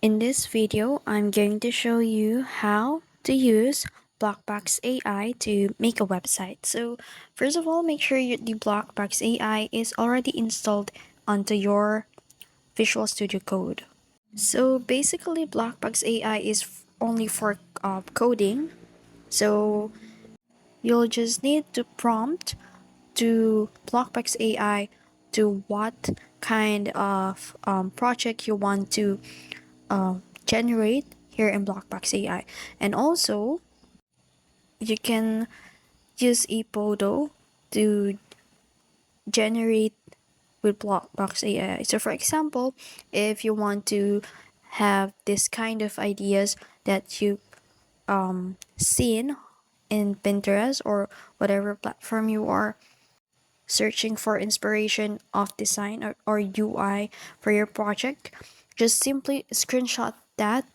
In this video, I'm going to show you how to use Blackbox AI to make a website. So first of all, make sure the Blackbox AI is already installed onto your Visual Studio Code. So basically, Blackbox AI is only for coding. So you'll just need to prompt to Blackbox AI to what kind of project you want to generate here in Blackbox AI. And also, you can use a photo to generate with Blackbox AI. So for example, if you want to have this kind of ideas that you seen in Pinterest or whatever platform you are searching for inspiration of design or UI for your project, just simply screenshot that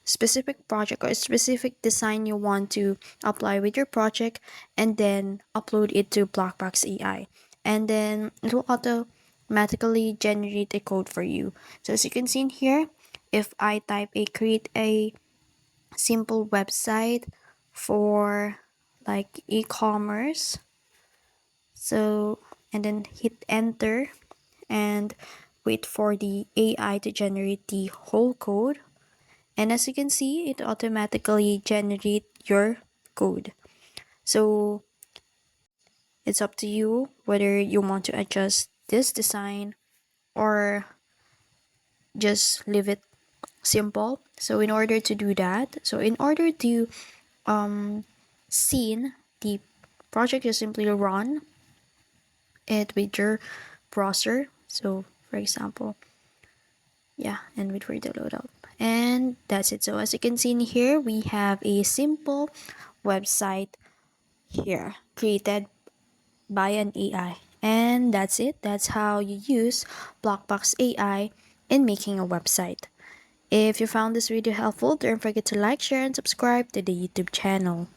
specific project or specific design you want to apply with your project, and then upload it to Blackbox AI, and then it will automatically generate a code for you. So as you can see in here, if I type a create a simple website for like e-commerce, so and then hit enter and wait for the AI to generate the whole code. And as you can see, it automatically generate your code. So it's up to you whether you want to adjust this design or just leave it simple. So in order to do that, so in order to see the project, you simply run it with your browser. So for example, yeah, and wait for it to load up. And that's it. So as you can see in here, we have a simple website here created by an AI. And that's it. That's how you use Blackbox AI in making a website. If you found this video helpful, don't forget to like, share, and subscribe to the YouTube channel.